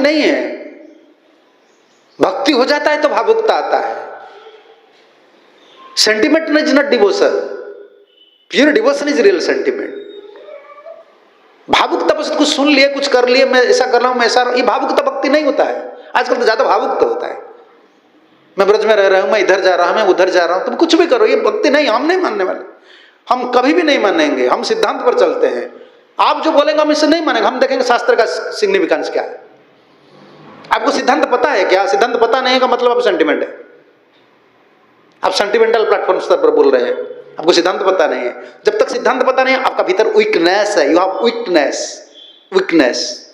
नहीं है। भक्ति हो जाता है तो भावुकता आता है। Sentiment is not devotion, pure devotion is real sentiment. भावुकता बस कुछ सुन लिए, कुछ कर लिए, मैं ऐसा कर रहा हूं, मैं ऐसा, ये भावुकता भक्ति नहीं होता है। आजकल तो ज्यादा भावुक तो होता है, मैं ब्रज में रह रहा हूं, मैं इधर जा रहा हूं, मैं उधर जा रहा हूं, तुम कुछ भी करो, ये भक्ति नहीं, हम नहीं मानने वाले, हम कभी भी नहीं मानेंगे। हम सिद्धांत पर चलते हैं। आप जो बोलेंगे हम इसे नहीं मानेंगे, हम देखेंगे शास्त्र का सिग्निफिकेंस क्या है। आपको सिद्धांत पता है क्या? सिद्धांत पता नहीं है का मतलब आप सेंटिमेंट है, आप सेंटिमेंटल प्लेटफॉर्म स्तर पर बोल रहे हैं, आपको सिद्धांत पता नहीं है। जब तक सिद्धांत पता नहीं है, आपका भीतर वीकनेस है, यू हैव वीकनेस।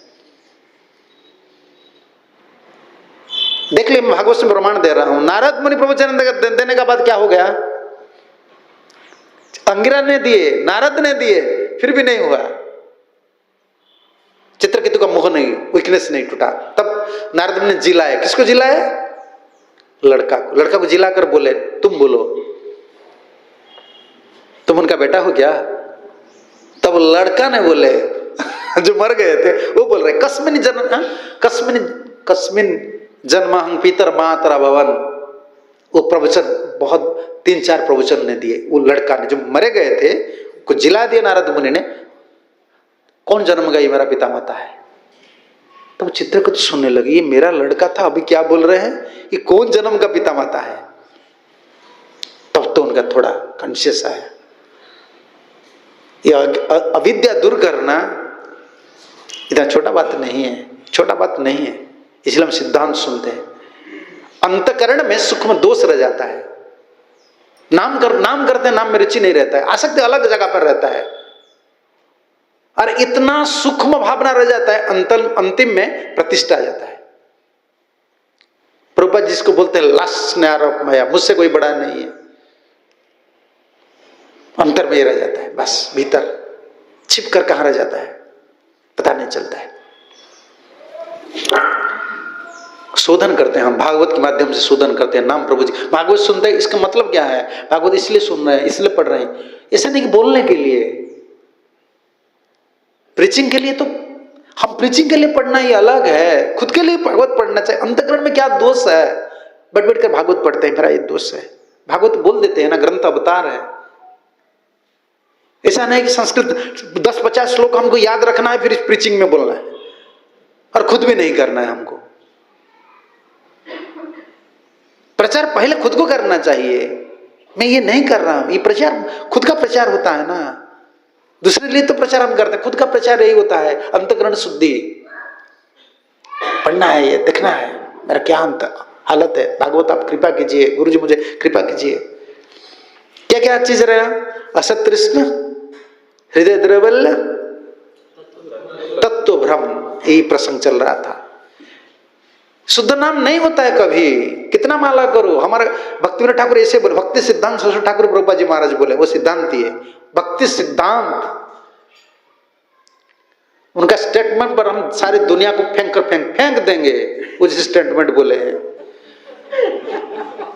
देख ली, भागवत में प्रमाण दे रहा हूं। नारद मुनि प्रवचन देने का बाद क्या हो गया? अंगिरा ने दिए, नारद ने दिए, फिर भी नहीं हुआ। चित्रकेतु का मोह नहीं, वीकनेस नहीं टूटा। तब नारद ने जिलाया, किसको जिलाया? लड़का को। लड़का को जिलाकर बोले, तुम बोलो, तुम उनका बेटा हो क्या? तब लड़का ने बोले जो मर गए थे, वो बोल रहे कस्मिन जन्महं पितर मातरा भवन। वो प्रवचन बहुत 3-4 प्रवचन ने दिए। वो लड़का ने, जो मरे गए थे, को जिला दिया नारद मुनि ने। कौन जन्म गई? मेरा पिता माता है। तब चित्रकेतु सुनने लगी, ये मेरा लड़का था, अभी क्या बोल रहे हैं, ये कौन जन्म का पिता माता है? तब तो उनका थोड़ा कॉन्शियस आया। ये अविद्या दूर करना इतना छोटा बात नहीं है, छोटा बात नहीं है। इसलिए हम सिद्धांत सुनते हैं। अंतकरण में सूक्ष्म दोष रह जाता है। नाम करते हैं, नाम में रुचि नहीं रहता है, आसक्ति अलग जगह पर रहता है, और इतना सूक्ष्म भावना रह जाता है, अंतिम में प्रतिष्ठा आ जाता है। प्रभुपाद जिसको बोलते हैं लास्ट ने आरोप माया, मुझसे कोई बड़ा नहीं है, अंतर में रह जाता है, बस भीतर छिप कर कहां रह जाता है पता नहीं चलता है। शोधन करते हैं हम, भागवत के माध्यम से शोधन करते हैं। नाम प्रभु जी, भागवत सुनते हैं, इसका मतलब क्या है? भागवत इसलिए सुन रहे हैं, इसलिए पढ़ रहे हैं, ऐसा नहीं कि बोलने के लिए, प्रीचिंग के लिए। तो हम प्रीचिंग के लिए पढ़ना ही अलग है, खुद के लिए भागवत पढ़ना चाहिए। अंतःकरण में क्या दोष है? बैठ कर भागवत पढ़ते हैं, मेरा ये दोष है। भागवत बोल देते हैं ना, ग्रंथ अवतार है। ऐसा नहीं कि संस्कृत 10-50 श्लोक हमको याद रखना है, फिर प्रीचिंग में बोलना है, और खुद भी नहीं करना है हमको। प्रचार पहले खुद को करना चाहिए। मैं ये नहीं कर रहा हूं, ये प्रचार खुद का प्रचार होता है ना, दूसरे लिए तो प्रचार हम करते हैं, खुद का प्रचार यही होता है। अंतःकरण शुद्धि पढ़ना है, ये देखना है मेरा क्या हालत है। भागवत आप कृपा कीजिए, गुरु जी मुझे कृपा कीजिए। क्या क्या चीज रहा? असत तृष्ण, हृदय द्रवल्य, तत्व भ्रम, यही प्रसंग चल रहा था। शुद्ध नाम नहीं होता है कभी, कितना माला करो। हमारे भक्तिविनोद ठाकुर ऐसे बोले, भक्ति सिद्धांत सरस्वती ठाकुर प्रभुपाद जी महाराज बोले, वो सिद्धांत ही है, भक्ति सिद्धांत। उनका स्टेटमेंट पर हम सारी दुनिया को फेंक देंगे। वो जिस स्टेटमेंट बोले हैं,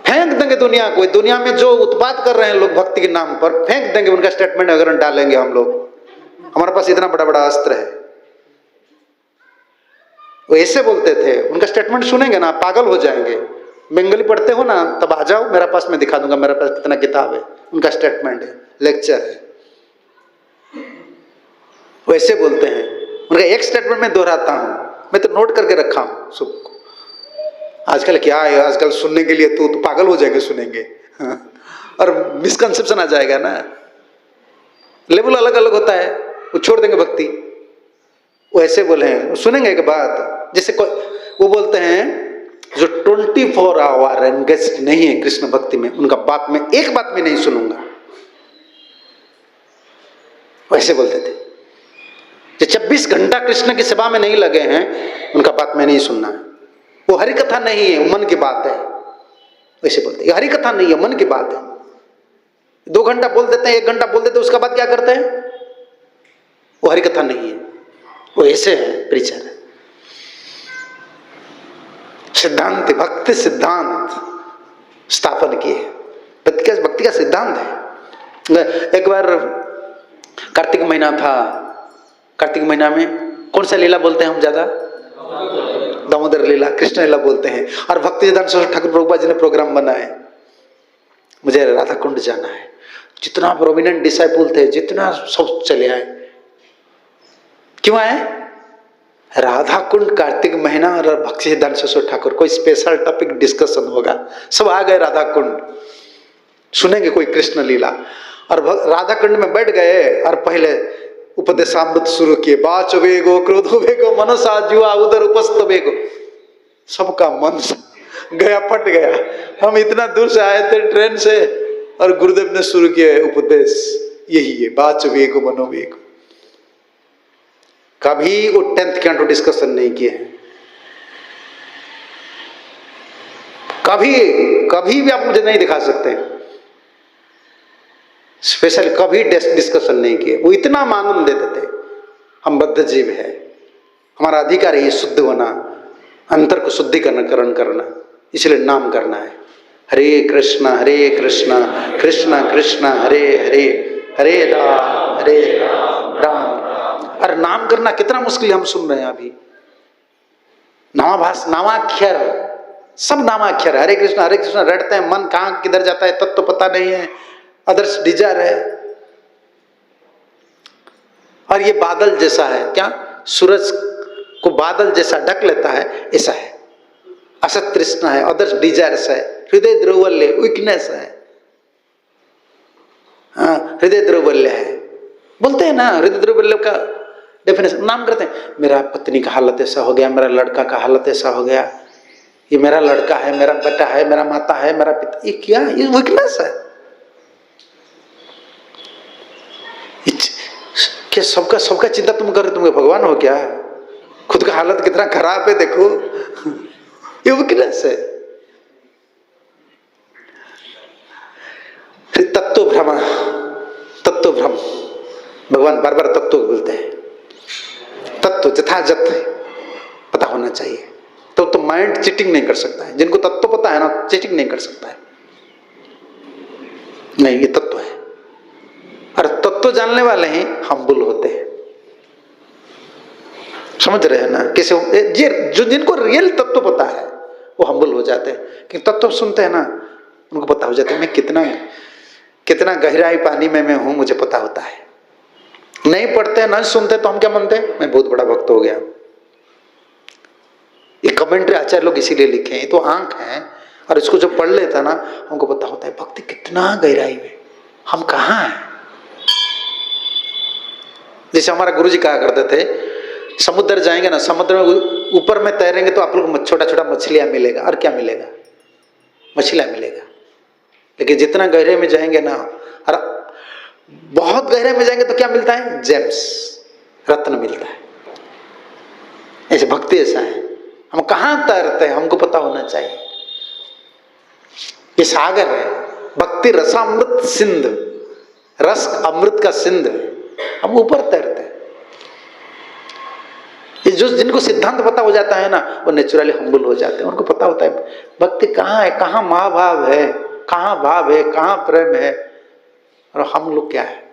फेंक देंगे दुनिया को। दुनिया में जो उत्पाद कर रहे हैं लोग भक्ति के नाम पर, फेंक देंगे उनका स्टेटमेंट अगर डालेंगे हम लोग। हमारे पास इतना बड़ा बड़ा अस्त्र है। वो ऐसे बोलते थे, उनका स्टेटमेंट सुनेंगे ना पागल हो जाएंगे। बंगाली पढ़ते हो ना, तब आ जाओ मेरे पास, मैं दिखा दूंगा मेरे पास कितना किताब है। उनका स्टेटमेंट है, लेक्चर है, वो ऐसे बोलते हैं। उनका एक स्टेटमेंट में दोहराता हूं, मैं तो नोट करके रखा हूं सबको। आजकल क्या है, आजकल सुनने के लिए तो पागल हो जाएंगे सुनेंगे और मिसकंसेप्शन आ जाएगा ना। लेवल अलग अलग होता है, वो छोड़ देंगे भक्ति। वो ऐसे बोले हैं, सुनेंगे एक बात, जैसे वो बोलते हैं जो 24 आवर एंगेज्ड नहीं है कृष्ण भक्ति में, उनका बात में एक बात में नहीं सुनूंगा, वैसे बोलते थे। जो 24 घंटा कृष्ण की सेवा में नहीं लगे हैं, उनका बात में नहीं सुनना है। वो हरि कथा नहीं है, मन की बात है, वैसे बोलते हैं। हरि कथा नहीं है, मन की बात है। 2 घंटा बोल देते हैं, 1 घंटा बोल देते हैं, उसका बाद क्या करते हैं? वो हरि कथा नहीं है, वो ऐसे है, प्रीचर है। सिद्धांत, भक्ति सिद्धांत स्थापन किए, भक्ति का सिद्धांत है। एक बार कार्तिक महीना था, कार्तिक महीना में कौन सा लीला बोलते हैं हम ज्यादा? दामोदर लीला, कृष्ण लीला बोलते हैं। और भक्ति सिद्धांत सरस्वती ठाकुर प्रभुपाद जी ने प्रोग्राम बनाए, मुझे राधा कुंड जाना है। जितना प्रोमिनेंट डिसाइपल थे, जितना सब चले आए। क्यों आए? राधा कुंड कार्तिक महीना और भक्ति सिद्धांत सरस्वती ठाकुर, कोई स्पेशल टॉपिक डिस्कशन होगा, सब आ गए राधा कुंड, सुनेंगे कोई कृष्ण लीला। और राधा कुंड में बैठ गए और पहले उपदेशामृत शुरू किए। बाच वेगो क्रोधो वेगो मनसा जुआ उदर उपस्थ वेगो। सबका मन गया, फट गया। हम इतना दूर से आए थे ट्रेन से, और गुरुदेव ने शुरू किया उपदेश, यही है बाच वेगो मनोवेगो। कभी वो 10th कैंटो डिस्कशन नहीं किए हैं, कभी भी आप मुझे नहीं दिखा सकते हैं स्पेशल, कभी डिस्कशन नहीं किए। वो इतना आनंद देते थे। हम बद्ध जीव है, हमारा अधिकार है ये शुद्ध होना, अंतर को शुद्धिकरण करना, इसलिए नाम करना है। हरे कृष्णा कृष्ण कृष्ण हरे हरे, हरे राम राम। और नाम करना कितना मुश्किल है, हम सुन रहे हैं अभी। नामाभास, नामाक्षर, सब नामाक्षर। हरे कृष्ण रटते हैं, मन कहाँ किधर जाता है तब तो पता नहीं है, अदर्स डिजायर है। और ये बादल जैसा है, क्या सूरज को बादल जैसा ढक लेता है, ऐसा है। असत तृष्णा है, अदर्स डिजायर्स है, हृदय द्रौबल्य वीकनेस है। हृदय द्रौबल्य है, बोलते हैं ना, हृदय द्रौबल्य का डेफिनेशन नाम करते हैं। मेरा पत्नी का हालत ऐसा हो गया, मेरा लड़का का हालत ऐसा हो गया, ये मेरा लड़का है, मेरा बेटा है, मेरा माता है, मेरा पिता। ये क्या, ये वीकनेस है क्या? सबका चिंता तुम कर रहे, तुम भगवान हो क्या? खुद का हालत कितना खराब है देखो। ये वीकनेस है। तत्व भ्रम, भगवान बार बार तत्व बोलते हैं। तत्व यथाजत पता होना चाहिए, तो माइंड चीटिंग नहीं कर सकता है। जिनको तत्व पता है ना, चीटिंग नहीं कर सकता है। नहीं, ये तत्व है। और तत्व जानने वाले ही हम्बल होते हैं। समझ रहे हैं ना? किसी ये जो जिनको रियल तत्व पता है वो हम्बल हो जाते हैं। कि तत्व सुनते हैं ना, उनको पता हो जाता है मैं कितना गहराई पानी में मैं हूं, मुझे पता होता है। नहीं पढ़ते ना सुनते तो हम क्या मानते हैं, मैं बहुत बड़ा भक्त हो गया। ये कमेंट्री आचार्य लोग इसीलिए लिखे हैं, ये तो आंख है। और इसको जब पढ़ लेता ना, हमको पता होता है भक्ति कितना गहराई में, हम कहाँ हैं। जैसे हमारा गुरुजी कहा करते थे, समुद्र जाएंगे ना, समुद्र में ऊपर में तैरेंगे तो आप लोग को छोटा छोटा मछलियां मिलेगा, और क्या मिलेगा, मछलियां मिलेगा। लेकिन जितना गहरे में जाएंगे ना, और बहुत गहरे में जाएंगे तो क्या मिलता है, जेम्स, रत्न मिलता है। ऐसे भक्ति ऐसा है, हम कहाँ तैरते हैं हमको पता होना चाहिए। ये सागर है, भक्ति रसामृत सिंध, रस अमृत का सिंध है, हम ऊपर तैरते हैं। ये जो जिनको सिद्धांत पता हो जाता है ना, वो नेचुरली हम्बल हो जाते हैं। उनको पता होता है भक्ति कहाँ है, कहाँ महाभाव है, कहाँ भाव है, कहाँ प्रेम है, और हम लोग क्या है।